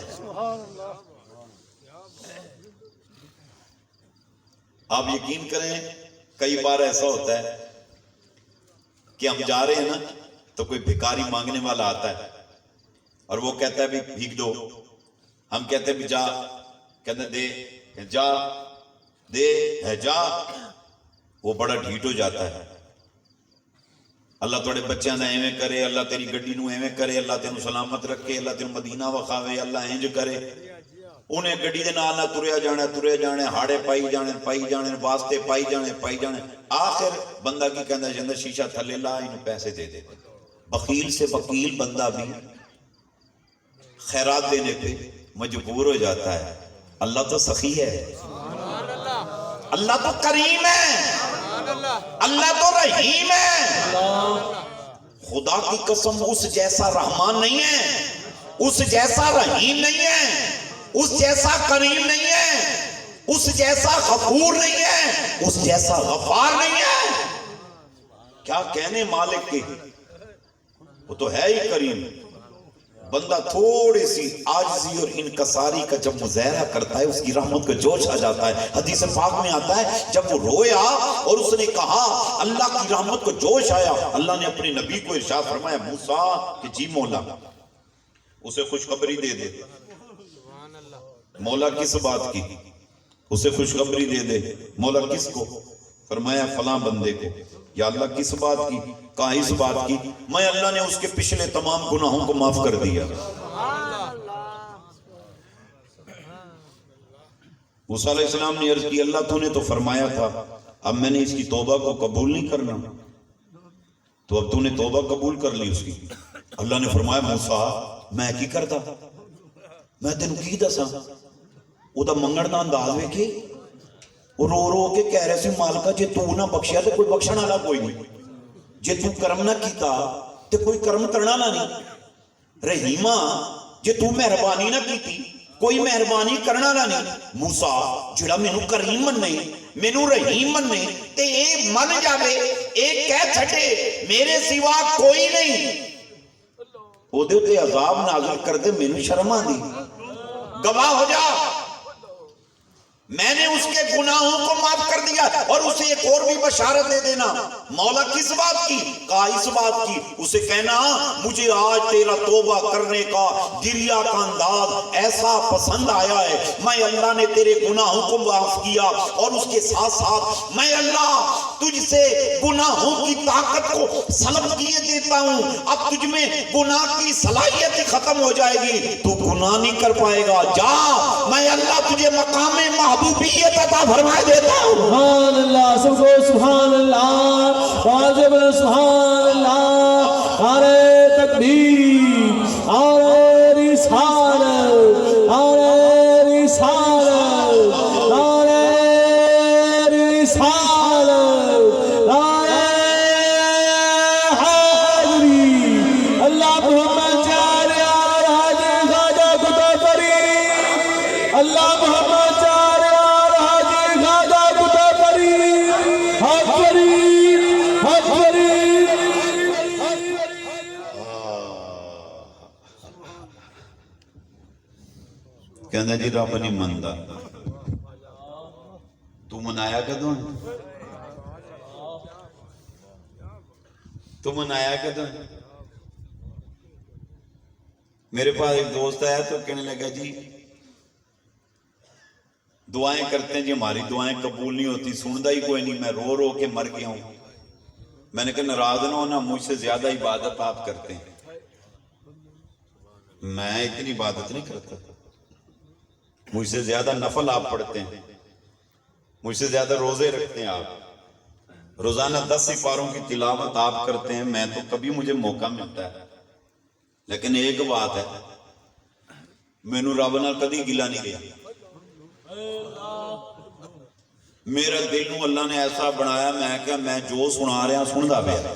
آپ یقین کریں کئی بار ایسا ہوتا ہے کہ ہم جا رہے ہیں نا تو کوئی بھکاری مانگنے والا آتا ہے اور وہ کہتا ہے بھی بھیک دو. ہم کہتے ہیں بھی جا, کہتے ہیں دے, جا دے ہے جا. وہ بڑا ڈھیٹ ہو جاتا ہے. اللہ تھوڑے بچیاں دا ایویں کرے, اللہ تیری گڈی نو ایویں کرے, اللہ تینوں سلامت رکھے, اللہ تینوں مدینہ وکھاوے, اللہ انج کرے. انہیں گڈی دے نال نہ تریا جانے, ہاڑے پائی جانے, واسطے پائی جانے. آخر بندہ کی کہندا جندر شیشہ تھلے لا, انہوں پیسے دے دے. بخیل سے وکیل بندہ بھی خیرات دینے پہ مجبور ہو جاتا ہے. اللہ تو سخی ہے, اللہ تو کریم ہے, اللہ تو رحیم ہے. خدا کی قسم اس جیسا رحمان نہیں ہے, اس جیسا رحیم نہیں ہے, اس جیسا کریم نہیں ہے, اس جیسا غفور نہیں ہے, اس جیسا غفار نہیں ہے. کیا کہنے مالک کے, وہ تو ہے ہی کریم. بندہ تھوڑی سی عاجزی اور انکساری کا جب مظاہرہ کرتا ہے اس کی رحمت کا جوش آ جاتا ہے. حدیث پاک میں آتا ہے جب وہ رویا اور اس نے کہا اللہ کی رحمت کو جوش آیا, اللہ نے اپنے نبی کو ارشاد فرمایا موسیٰ کہ جی مولا اسے خوشخبری دے دے. مولا کس بات کی؟ اسے خوشخبری دے دے. مولا کس کو؟ فرمایا فلاں بندے کو. یا اللہ کس بات کی؟ کہا اس بات کی, میں اللہ نے اس کے پچھلے تمام گناہوں کو معاف کر دیا. موسیٰ علیہ السلام نے عرض کی اللہ تو نے تو فرمایا تھا اب میں نے اس کی توبہ کو قبول نہیں کرنا, تو اب تو نے توبہ قبول کر لی اس کی. اللہ نے فرمایا موسیٰ میں کی کرتا, میں تینوں کی دساں, وہ دا منگڑ دا انداز ویکھی, وہ رو رو کے کہہ رہے سی مالکا جے تو نہ بخشیا تو کوئی بخشن والا کوئی نہیں, جے تو کرم نہ کیتا تے کوئی کرم کرنا نہ نہیں. رحیمہ جے تو مہربانی نہ کیتی کوئی مہربانی کرنا نہ نہیں. موسیٰ جڑا مینوں کریم مننے مینوں رحیم مننے تے اے من جاوے اے کہہ چھٹے میرے سوا کوئی نہیں, او دے تے عذاب نازل کر دے مینوں شرم آندی. گواہ ہو جا میں نے اس کے گناہوں کو معاف کر دیا. اور اسے ایک اور بھی بشارت دے دینا. مولا کس بات کی؟ کہا اس بات کی. اسے کہنا مجھے آج تیرا توبہ کرنے کا گریہ کا انداز ایسا پسند آیا ہے, میں اللہ نے تیرے گناہوں کو معاف کیا اور اس کے ساتھ ساتھ میں اللہ تجھ سے گناہوں کی طاقت کو سلب کیے دیتا ہوں. اب تجھ میں گناہ کی صلاحیت ختم ہو جائے گی, تو گناہ نہیں کر پائے گا. جا میں اللہ تجھے مقام محبوبیت عطا فرمائے دیتا ہوں. سبحان اللہ, سب کو سبحان اللہ, واجب سبحان اللہ. نعرہ تکبیر, نعرہ رسالت, نعرہ رسالت, نعرہ رسالت, نعرہ حیدری. اللہ محمد چار یار حاجی خواجہ خدا فرید, اللہ محمد چار یار حاجی خواجہ خدا فرید, حق فرید, حق فرید, حق فرید. کہنا جی رب نہیں مندا, تو منایا کدوں, تو منایا کدوں. میرے پاس ایک دوست آیا تو کہنے لگا جی دعائیں کرتے ہیں جی ہماری دعائیں قبول نہیں ہوتی, سندا ہی کوئی نہیں, میں رو رو کے مر گیا ہوں. میں نے کہا ناراض نہ ہونا, مجھ سے زیادہ عبادت آپ کرتے ہیں, میں اتنی عبادت نہیں کرتا. مجھ سے زیادہ نفل آپ پڑھتے ہیں, مجھ سے زیادہ روزے رکھتے ہیں آپ, روزانہ 10 سپاروں کی تلاوت آپ کرتے ہیں, میں تو کبھی مجھے موقع ملتا ہے. لیکن ایک بات ہے, مینوں رب نال کدی گلا نہیں رہا. میرا دل نو اللہ نے ایسا بنایا, میں کہ میں جو سنا رہا سندا پیا,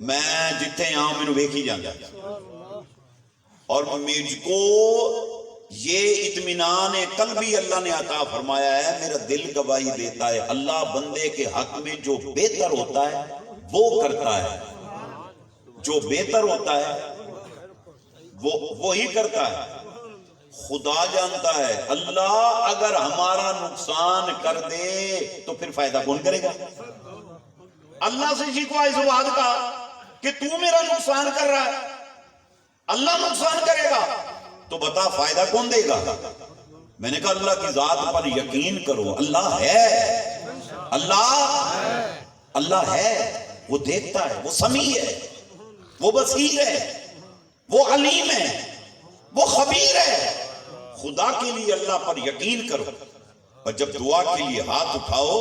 میں جتھے آؤں مینوں ویکھی جاندا. اور مجھ کو یہ اطمینان قلبی اللہ نے عطا فرمایا ہے, میرا دل گواہی دیتا ہے اللہ بندے کے حق میں جو بہتر ہوتا ہے وہ کرتا ہے, جو بہتر ہوتا ہے وہی کرتا ہے. خدا جانتا ہے اللہ اگر ہمارا نقصان کر دے تو پھر فائدہ کون کرے گا. اللہ سے شکوا اس بات کا کہ تو میرا نقصان کر رہا ہے, اللہ نقصان کرے گا تو بتا فائدہ کون دے گا. میں نے کہا اللہ کی ذات پر یقین کرو, اللہ ہے, اللہ ہے. وہ دیکھتا ہے، وہ سمیع ہے، وہ بصیر ہے، وہ علیم ہے، وہ خبیر ہے۔ خدا کے لیے اللہ پر یقین کرو، اور جب دعا کے لیے ہاتھ اٹھاؤ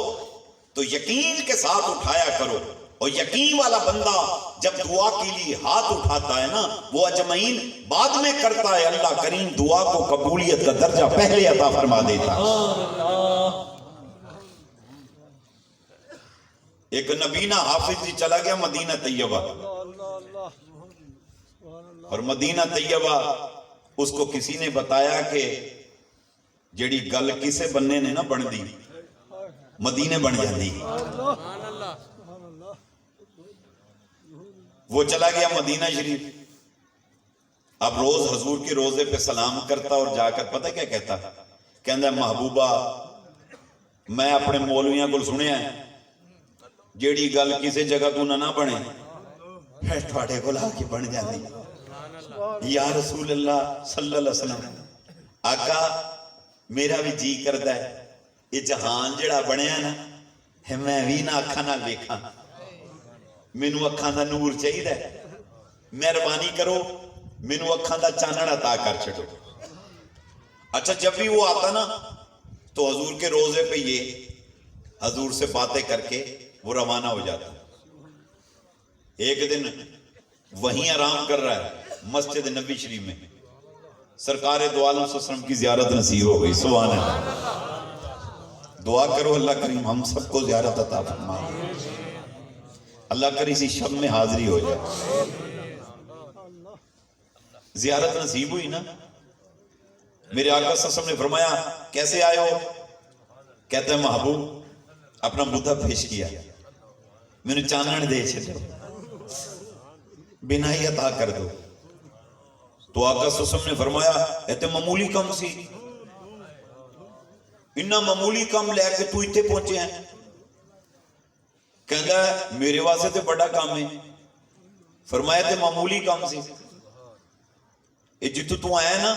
تو یقین کے ساتھ اٹھایا کرو۔ اور یقین والا بندہ جب دعا کے لیے ہاتھ اٹھاتا ہے نا، وہ اجمعین بعد میں کرتا ہے، اللہ کریم دعا کو قبولیت کا درجہ پہلے عطا فرما دیتا ہے۔ ایک نبینہ حافظ جی چلا گیا مدینہ طیبہ، اور مدینہ طیبہ اس کو کسی نے بتایا کہ جیڑی گل کسے بننے نے نہ بن دی مدینے بن جاندی۔ وہ چلا گیا مدینہ شریف، اب روز حضور کے روزے پہ سلام کرتا اور جا کر پتہ کیا کہتا، کہندا محبوبہ میں اپنے مولویاں کو سنیا ہے جیڑی گل کسی جگہ تو نہ بنے پھر تھوڑے کو لا کے بن جاندی۔ یا رسول اللہ صلی اللہ علیہ وسلم، آقا میرا بھی جی کردا ہے یہ جہان جڑا بنیا نا میں بھی نہ اکھاں نال ویکھاں، مینوں اکھاں دا نور چاہیدا ہے، مہربانی کرو مینوں اکھاں دا چانن عطا کر چھڈو۔ اچھا جب بھی وہ آتا نا تو حضور کے روزے پہ یہ حضور سے باتیں کر کے وہ روانہ ہو جاتا۔ ایک دن وہیں آرام کر رہا ہے مسجد نبی شریف میں، سرکار دو عالم صلی اللہ علیہ وسلم کی زیارت نصیب ہو گئی۔ سبحان اللہ، دعا کرو اللہ کریم ہم سب کو زیارت عطا فرمائے، اللہ کرے اسی شب میں حاضری ہو جائے۔ زیارت نصیب ہوئی نا، میرے آقا صلی اللہ علیہ وسلم نے فرمایا کیسے آئے ہو؟ کہتے ہیں محبوب اپنا بودھا پیش کیا، میں نے چانن دے چھڑو، بنا ہی عطا کر دو۔ تو آقا صلی اللہ علیہ وسلم نے فرمایا ایتے معمولی کم سی، انہا معمولی کم لے کے تو اتنے پہنچے ہیں؟ کہتا ہے میرے واسطے تے بڑا کام ہے۔ فرمایا تے معمولی کام سی، یہ جتو تو آیا نا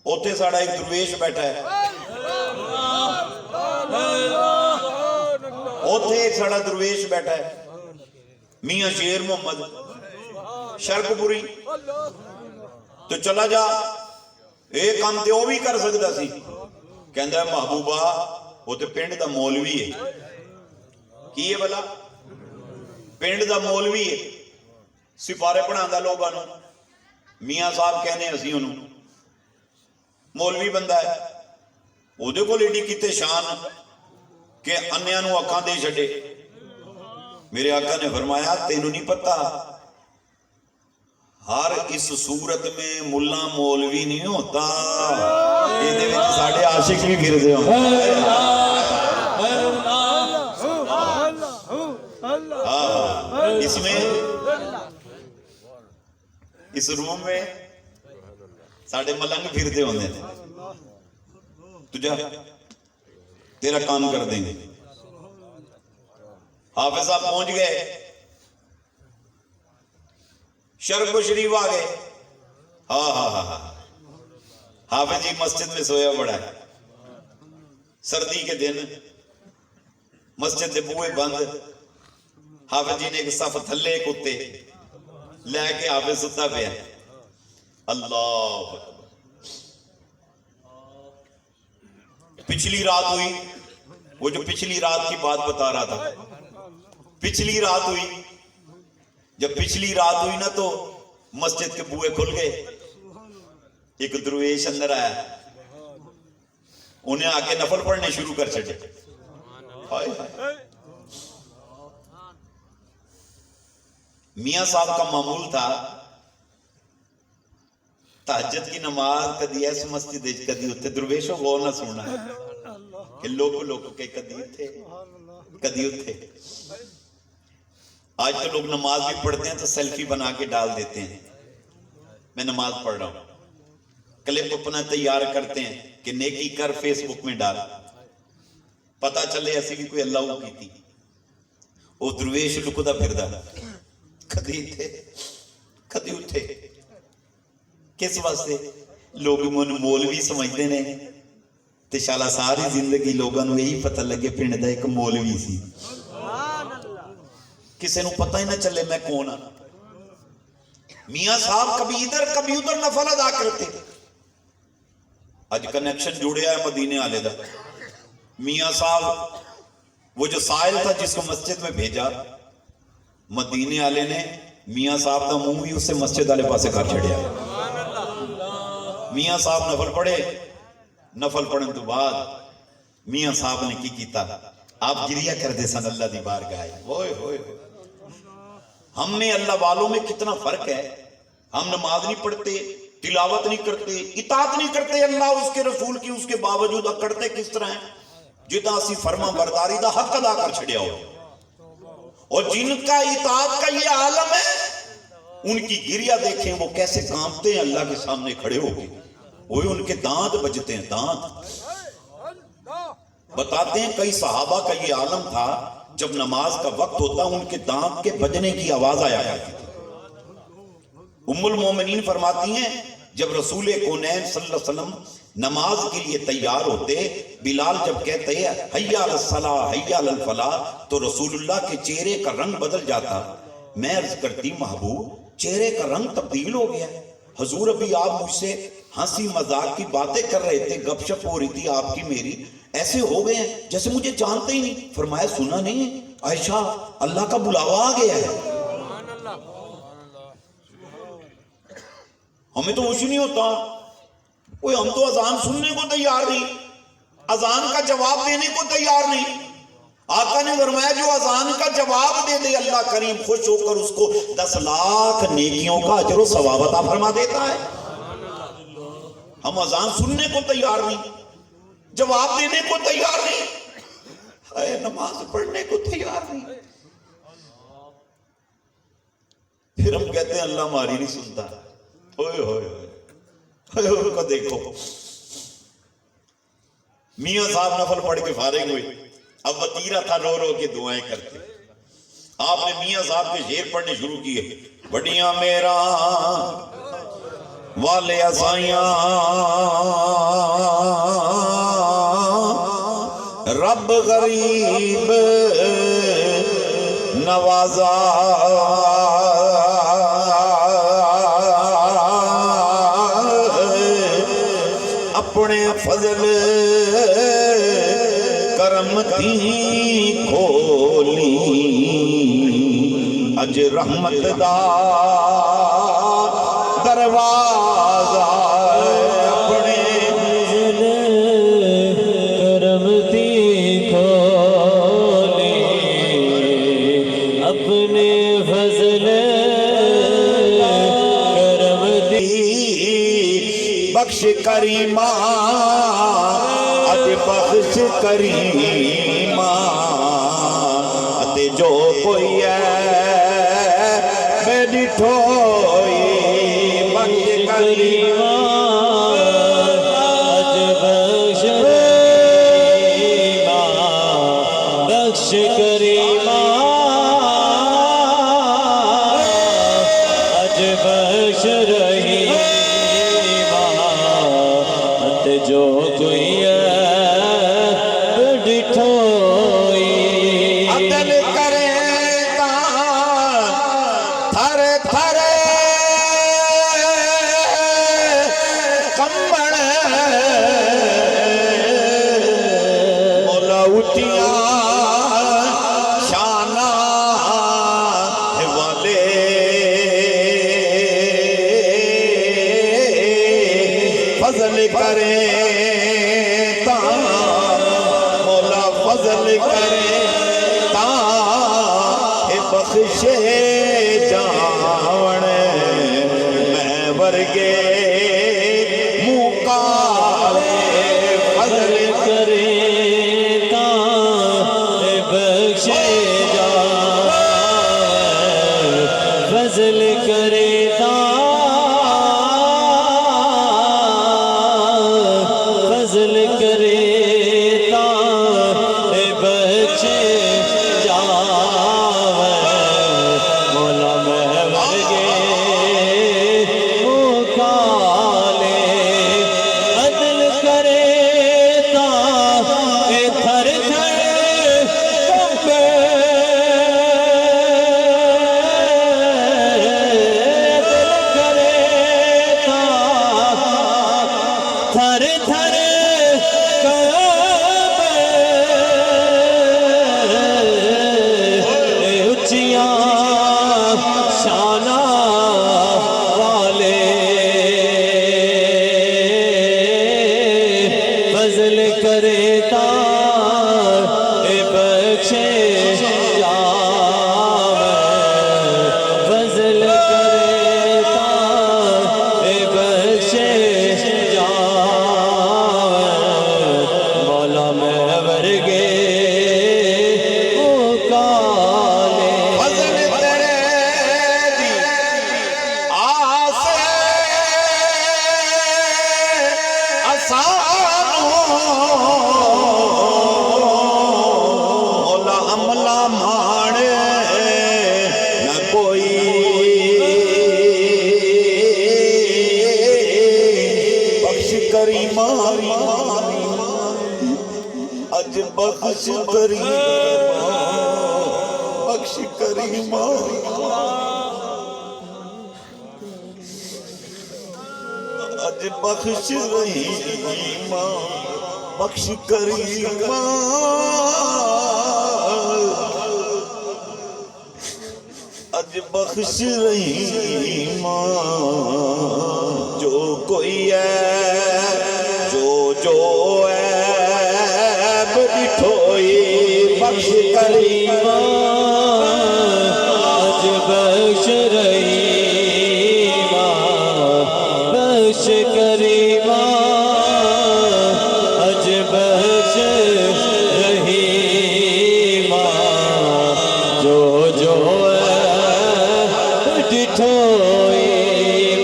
اوتے ساڑا ایک درویش بیٹھا ہے، اوتے ایک ساڑا درویش بیٹھا ہے، میاں شیر محمد شرک پوری، تو چلا جا ایک کام تے وہ بھی کر سکتا سی۔ کہندا ہے محبوبہ وہ تے پنڈ دا مولوی ہے۔ کی ہے بلا؟ پنڈ دا مولوی ہے، سپارے پڑھاندا لوگاں نوں، میاں صاحب کہنے اسی انہوں، مولوی بندہ ہے، او دے کول ایڈی کتے شان کہ انیاں نوں اکھاں دے چھڈے۔ میرے آقا نے فرمایا تینوں نہیں پتا ہر اس صورت میں ملا مولوی نہیں ہوتا، یہ دے وچ ساڈے عاشق بھی پھر دے ہوں۔ اس میں اس روم میں ساڑھے ملنگ پھرتے ہوندے تھے، تجھا تیرا کام کر دیں گے۔ حافظ صاحب پہنچ گئے، شرک و شریف آ گئے، حافظ جی مسجد میں سویا بڑا ہے، سردی کے دن مسجد دے بوئے بند، حافظ جی نے ایک صف تھلے کتے لے کے حافظ ستا پہ ہے۔ اللہ پچھلی رات ہوئی، وہ جو پچھلی رات کی بات بتا رہا تھا، پچھلی رات ہوئی، جب پچھلی رات ہوئی نا تو مسجد کے بوئے کھل گئے، ایک درویش اندر آیا، انہیں آ کے نفل پڑھنے شروع کر چھڑے۔ میاں صاحب کا معمول تھا تہجد کی نماز کدی ایس مسجد کدی اتنے درویشوں غور نہ سننا کہ لوگ کے کدی اتنے کدی اتنے۔ آج تو لوگ نماز بھی پڑھتے ہیں تو سیلفی بنا کے ڈال دیتے ہیں، میں نماز پڑھ رہا ہوں، کلپ اپنا تیار کرتے ہیں کہ نیکی کر فیس بک میں ڈال، پتہ چلے ایسی بھی کوئی اللہ کی تھی۔ وہ درویش لکدا پھردا کدی تھے کدی اٹھے، کس واسطے؟ لوگ من مولوی سمجھتے ہیں تے شالا ساری زندگی لوگوں یہی پتہ لگے پنڈ دا ایک مولوی سی۔ کسی نو پتہ ہی نہ چلے میں کون ہاں۔ میاں صاحب کبھی ادھر کبھی ادھر نفل ادا کرتے، اج کنیکشن جڑیا ہے مدینے والے دا۔ میاں صاحب وہ جو سائل تھا جس کو مسجد میں بھیجا، مدینے والے نے میاں صاحب دا منہ بھی اس سے مسجد والے پاسے کر چھڑیا۔ میاں صاحب نفل پڑھے، نفل پڑھن تو بعد میاں صاحب نے کی کیتا، آپ گریا کر دے سن اللہ دی بارگاہ۔ ہوئے ہوئے ہم میں اللہ والوں میں کتنا فرق ہے۔ ہم نماز نہیں پڑھتے، تلاوت نہیں کرتے، اطاعت نہیں کرتے اللہ اس کے رسول کی، اس کے باوجود کرتے کس طرح ہیں جدا اسی فرما برداری دا حق ادا کر چھڑیا ہو۔ اور جن کا اطاعت کا یہ عالم ہے ان کی گریہ دیکھیں وہ کیسے کانپتے ہیں اللہ کے سامنے کھڑے ہو کے، وہی ان کے دانت بجتے ہیں، دانت۔ بتاتے ہیں کئی صحابہ کا یہ عالم تھا، جب نماز کا وقت ہوتا ان کے دانت کے بجنے کی آواز آیا کرتی تھی۔ ام المومنین فرماتی ہیں جب رسول کونین صلی اللہ علیہ وسلم نماز کے لیے تیار ہوتے، بلال جب کہتے ہیں حی علی الصلاۃ حی علی الفلاح، تو رسول اللہ کے چہرے کا رنگ بدل جاتا۔ میں عرض کرتی محبوب چہرے کا رنگ تبدیل ہو گیا، حضور ابھی آپ مجھ سے ہنسی مذاق کی باتیں کر رہے تھے، گپ شپ ہو رہی تھی آپ کی میری، ایسے ہو گئے ہیں جیسے مجھے جانتے ہی نہیں۔ فرمایا سنا نہیں عائشہ اللہ کا بلاوا آ گیا ہے۔ ہمیں تو ہوش نہیں ہوتا، کوئی ہم تو اذان سننے کو تیار نہیں، اذان کا جواب دینے کو تیار نہیں۔ آقا نے فرمایا جو اذان کا جواب دے دے اللہ کریم خوش ہو کر اس کو 10 لاکھ نیکیوں کا اجر و ثواب عطا فرما دیتا ہے۔ ہم اذان سننے کو تیار نہیں، جواب دینے کو تیار نہیں، اے نماز پڑھنے کو تیار نہیں۔ پھر ہم کہتے ہیں اللہ ہماری نہیں سنتا۔ ہوئے ہوئے ہوئے ان کو دیکھو، میاں صاحب نفل پڑھ کے فارغ ہوئے، اب وطیرہ تھا رو رو کے دعائیں کرتے۔ آپ نے میاں صاحب کے شعر پڑھنے شروع کیے، بڑیاں میرا والے اسائیاں رب غریب نوازا، اپنے فضل کرم دی کھولی، اج رحمت دا دروازہ، اپنے فضل کرم دی کھولی، اپنے فضل کرم دی بخش کریمہ، اج بخش کریمہ، اتے جو کوئی ہے بے ڈٹھوئی بخش کریمہ، اج بخش کریمہ، بخش کریمہ، اج بخش رحیمہ، جو کوئی ہے ڈٹھوئی، عدل کرے تاں تھر تھر کمبن، مولا اٹھیاں شانہ والے، فضل کرے تاں مولا فضل کرے تاں بخشے جاون، میں ورگے مقابلے فضل کرے تاں بخشے جاون، فضل کرے تاں فضل کرے تاں بخشے جاون، مولا میں ورگے مقابلے کریما بخش کریما اج بخش رحیما بخش کریما اج بخش رحیما جو کوئی ہے جو عیب ڈٹھوئی بخش کریما اج بخش رحیما بخش کریما اج بخش رحیما جو ڈٹھوئی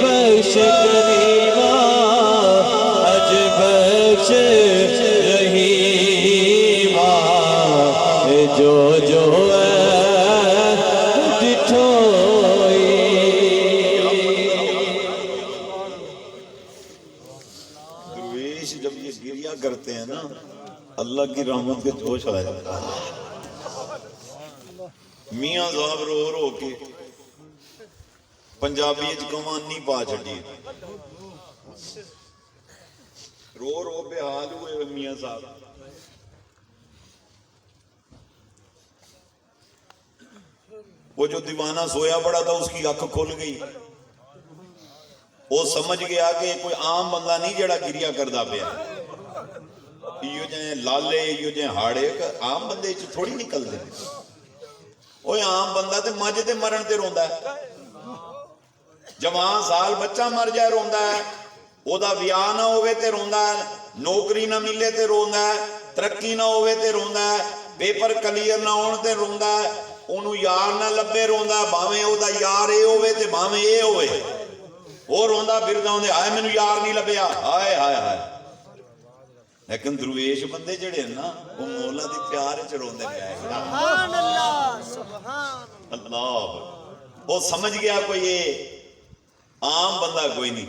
بخش کریما اج بخش رحیما جو ڈٹھوئی. درویش جب یہ گریہ کرتے ہیں نا اللہ کی رحمت کے جوش آ جاتا ہے. میاں صاحب رو رو کے پنجابی کمانی پا چھڑی رو رو بے حال ہوئے میاں صاحب. وہ جو دیوانہ سویا پڑا تھا اس کی آنکھ کھل گئی. وہ سمجھ گیا کہ کوئی عام بندہ نہیں جڑا گریہ کردا پیا. یہ جائیں لالے یہ جائیں ہاڑے عام بندے تھوڑی نکل دے. وہ عام بندہ تے مجھ تے مرن تے روندا ہے. جوان سال بچہ مر جائے روندا ہے. او دا ویاہ نہ ہوئے تے روندا ہے. نوکری نہ ملے تے روندا ہے. ترقی نہ ہوئے تے روندا ہے. پیپر کلیئر نہ ہون تے روندا ہے. انہوں یار نہ لبے روندا ہے. بھاویں او دا یار اے ہوئے تے بھاویں اے ہوئے. وہ روندا پھردا ہوندے ہائے مینوں یار نہیں لبیا ہائے ہائے ہائے. لیکن درویش بندے جڑے ہیں نا وہ مولا دی پیار وچ روندے پئے. سبحان اللہ سبحان اللہ. وہ سمجھ گیا کوئی یہ عام بندہ کوئی نہیں.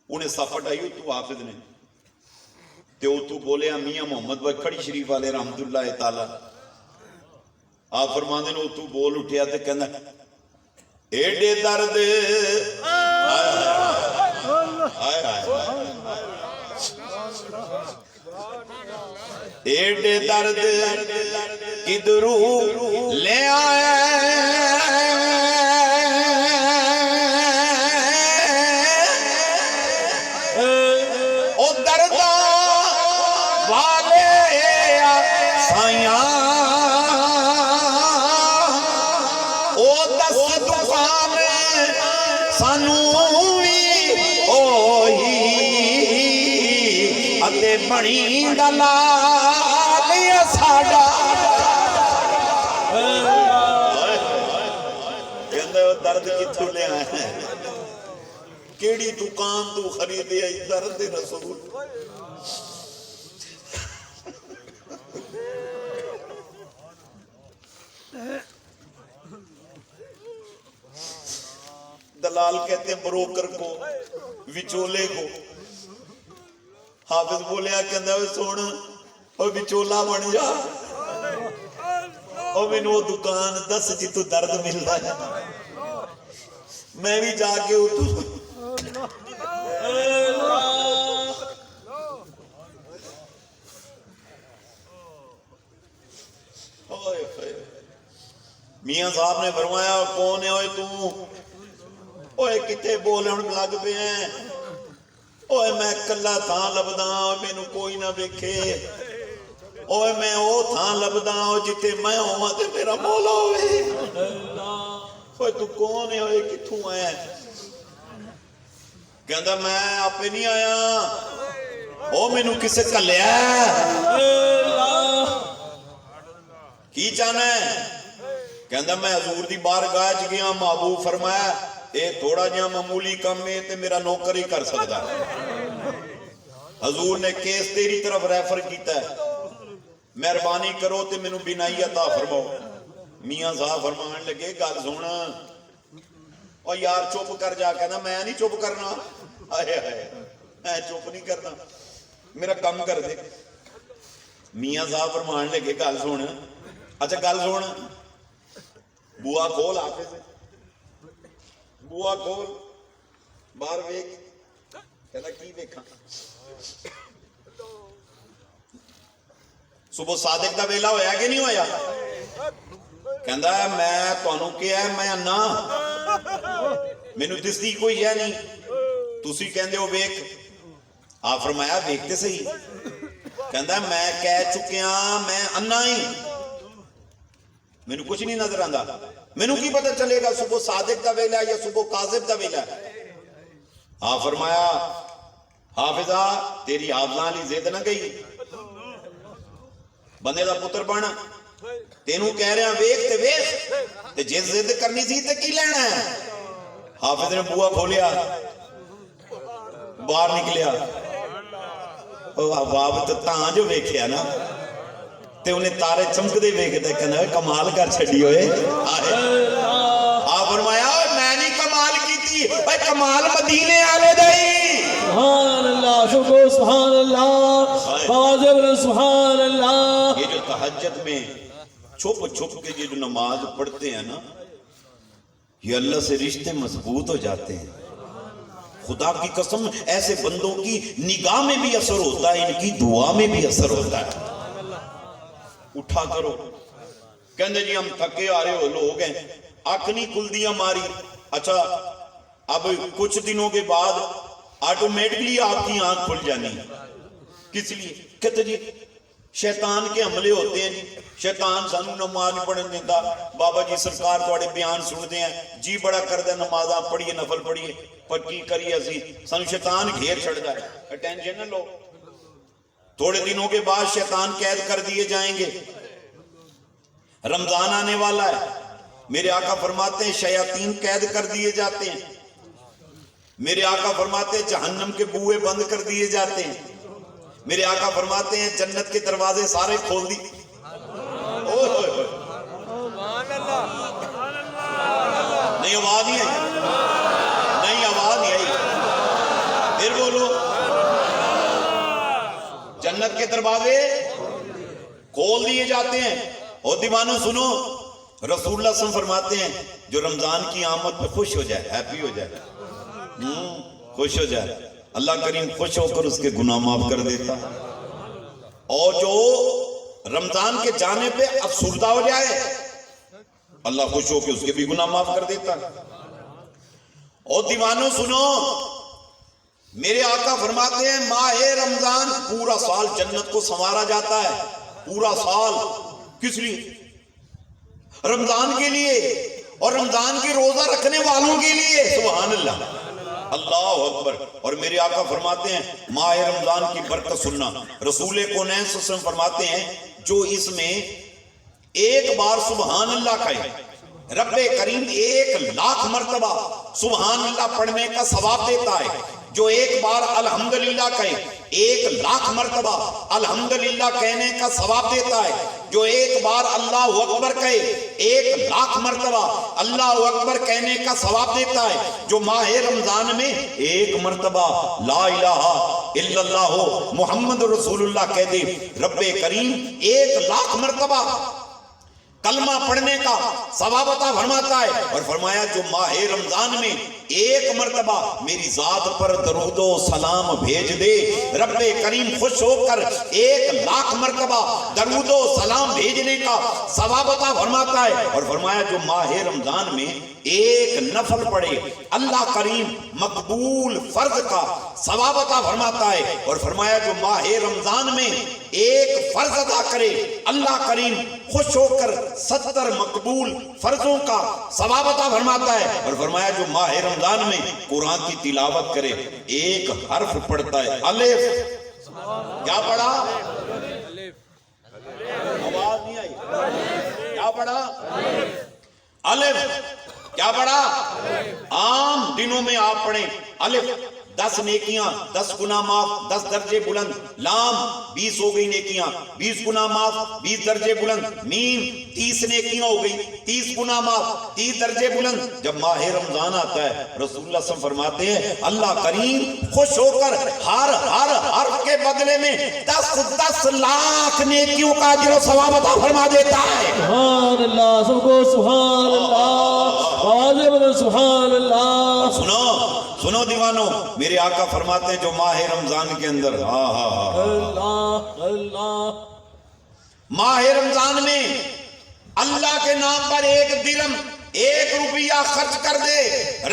انہیں صفٹ آئی تو حافظ نے تے او تو بولیا میاں محمد بھائی کھڑی شریف والے رحمت اللہ تعالی. آپ فرماندے نے او تو بول اٹھیا تے کہندا ایڈے درد ہائے ہائے ایڈے درد کدھروں لے آئے او درداں والے سائیاں او دس دکان سانوں وی اوہی اتے بنی دلال ساڈا. درد کتوں لے آئے ہیں کیڑی دکان تو خریدے درد رسول. دلال کہتے ہیں بروکر کو وچولے کو. حافظ بولیا کہندا اوے سن او وچولا بن جا او مینوں وہ دکان دس جتوں درد ملدا ہے میں بھی جا کے اتوں. میاں صاحب نے فرمایا کون ہے اوے تو اوے کتے بولن لگ پے ہیں اوے میں کلا تھاں لبداں مینوں کوئی نہ ویکھے اوے میں او تھاں لبداں جتے میں ہوواں تے میرا مولا ہوئے. اوے تو کون ہے اوے کتھوں آیا؟ کہندا میں آپے نہیں آیا او مینوں کسے کلیا. کی چاہنا ہے؟ کہندا میں حضور دی بارگاہ وچ گیا محبوب فرمایا اے تھوڑا جہا معمولی کم ہے تے میرا نوکر ہی کر سکتا ہے. حضور نے کیس تیری طرف ریفر کیتا ہے مہربانی کرو تے مینوں بینائی عطا فرماؤ. میاں صاحب فرمان لگے گل سن او یار چپ کر جا. کہنا میں نہیں چپ کرنا. آئے آئے میں چپ نہیں کرنا میرا کم کر دے. میاں صاحب فرمان لگے گل سن, اچھا گل سن, بوا کھول آفے سے, بوا کھول باہر ویک, کہتا کی ویکھاں, صبح صادق دا ویلا ہویا کہ نہیں ہویا؟ کہندا ہے میں تانوں کیا ہے میں انا, مینوں دسدی کوئی ہے نہیں, تسی کہندے ہو ویکھ. آپ فرمایا ویکھ تے صحیح. کہندا ہے میں کہہ چکیا میں انا ہی, مینوں کچھ نہیں نظر آندا, مینوں کی پتہ چلے گا صبح صادق دا ویلا یا صبح کاذب دا ویلا. آپ فرمایا حافظہ تیری حافظاں والی ضد نہ گئی, بندے دا پتر بن, تینوں کہہ رہا ویکھ تے ویکھ, تے جے ضد کرنی سی تے کی لینا ہے. حافظ نے بوا کھولیا, باہر نکلیا, باب تو تاں جو ویکھیا نا تے انہیں تارے چمکدے ویکھدا, کہنا کمال کر چھڈی ہوئے. آپ فرمایا میں نہیں کمال کیتی, اے کمال مدینے والے دا ہی. سبحان اللہ, شکر سبحان اللہ, واجب سبحان اللہ. یہ جو تہجد میں چھپ چھپ کے یہ جو نماز پڑھتے ہیں نا, یہ اللہ سے رشتے مضبوط ہو جاتے ہیں. خدا کی قسم ایسے بندوں کی نگاہ میں بھی اثر ہوتا ہے, ان کی دعا میں بھی اثر ہوتا ہے. اٹھا کرو, کہندے جی ہم تھکے آ رہے ہو لوگ ہیں, آنکھ نہیں کھلدی ہماری. اچھا اب کچھ دنوں کے بعد آٹومیٹکلی آپ کی آنکھ کھل جانی, کس لیے؟ کہتے جی شیطان کے حملے ہوتے ہیں, جی شیطان سانو نماز نہیں پڑھن دیتا. بابا جی سرکار تواڈے بیان سنتے ہیں, جی بڑا کردہ نمازاں پڑھیے نفل پڑھیے, پر کی کریے اسی سانو شیطان گھیر چھڑدا ہے. ٹینشن نہ لو, تھوڑے دنوں کے بعد شیطان قید کر دیے جائیں گے. رمضان آنے والا ہے, میرے آقا فرماتے ہیں شیاطین قید کر دیے جاتے ہیں. میرے آقا فرماتے ہیں جہنم کے بوئے بند کر دیے جاتے ہیں. میرے آقا فرماتے ہیں جنت کے دروازے سارے کھول دی. نہیں آواز نہیں آئی, نہیں آواز نہیں آئی, پھر بولو. جنت کے دروازے کھول دیے جاتے ہیں. اور دیوانوں سنو, رسول اللہ صلی اللہ علیہ وسلم فرماتے ہیں جو رمضان کی آمد پہ خوش ہو جائے, ہیپی ہو جائے, خوش ہو جائے, اللہ کریم خوش ہو کر اس کے گناہ معاف کر دیتا. اور جو رمضان کے جانے پہ افسردہ ہو جائے, اللہ خوش ہو کے اس کے بھی گناہ معاف کر دیتا. اور دیوانوں سنو, میرے آقا فرماتے ہیں ماہ رمضان پورا سال جنت کو سنوارا جاتا ہے, پورا سال. کس لیے؟ رمضان کے لیے, اور رمضان کی روزہ رکھنے والوں کے لیے. سبحان اللہ, اللہ اکبر. اور میرے آقا فرماتے ہیں ماہ رمضان کی برکت سننا. رسول کونین صلی اللہ علیہ وسلم فرماتے ہیں جو اس میں ایک بار سبحان اللہ کہے, رب کریم 1,00,000 مرتبہ سبحان اللہ پڑھنے کا ثواب دیتا ہے. جو ایک بار الحمدللہ کہے 1,00,000 مرتبہ الحمدللہ کہنے کا ثواب دیتا ہے. جو ایک بار اللہ اکبر کہے 1,00,000 مرتبہ اللہ اکبر کہنے کا ثواب دیتا ہے. جو ماہ رمضان میں ایک مرتبہ لا الہ الا اللہ محمد رسول اللہ کہہ دے, رب کریم 1,00,000 مرتبہ کلمہ پڑھنے کا ثواب عطا فرماتا ہے. اور فرمایا جو ماہ رمضان میں ایک مرتبہ میری ذات پر درود و سلام بھیج دے, رب کریم خوش ہو کر 1,00,000 مرتبہ درود و سلام بھیجنے کا ثواب عطا فرماتا ہے. اور فرمایا جو ماہ رمضان میں ایک نفل پڑھے اللہ کریم مقبول فرض کا ثواب عطا فرماتا ہے. اور فرمایا جو ماہ رمضان میں ایک فرض ادا کرے اللہ کریم خوش ہو کر 70 مقبول فرضوں کا ثواب عطا فرماتا ہے. اور فرمایا جو ماہ رمضان میں قرآن کی تلاوت کرے ایک حرف پڑھتا ہے الف, کیا پڑھا؟ آواز نہیں آئی, کیا پڑھا؟ الف. کیا پڑھا؟ عام دنوں میں آپ پڑھیں الف, 10 نیکیاں 10 گناہ معاف 10 درجے بلند، لام 20 ہو گئی نیکیاں 20 گناہ معاف 20 درجے بلند، میم 30 نیکیاں ہو گئی 30 گناہ معاف 30 درجے بلند۔ جب ماہ رمضان آتا ہے رسول اللہ صلی اللہ علیہ وسلم فرماتے ہیں اللہ کریم خوش ہو کر ہر حرف کے بدلے میں 10 لاکھ نیکیوں کا اجر و ثواب عطا فرما دیتا ہے۔ سبحان اللہ، سب کو سبحان اللہ، آواز بدل سبحان اللہ۔ سنو دیوانو، میرے آقا فرماتے ہیں جو ماہ رمضان کے اندر اللہ اللہ، ماہ رمضان میں اللہ کے نام پر 1 درہم 1 روپیہ خرچ کر دے،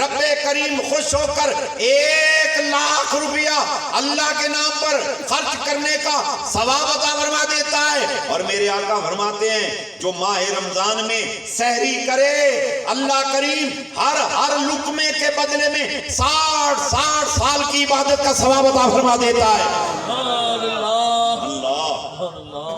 رب کریم خوش ہو کر 1 لاکھ روپیہ اللہ کے نام پر خرچ کرنے کا ثواب عطا فرما دیتا ہے۔ اور میرے آقا فرماتے ہیں جو ماہ رمضان میں سحری کرے اللہ کریم ہر لقمے کے بدلے میں 60 سال کی عبادت کا ثواب عطا فرما دیتا ہے۔ سبحان اللہ۔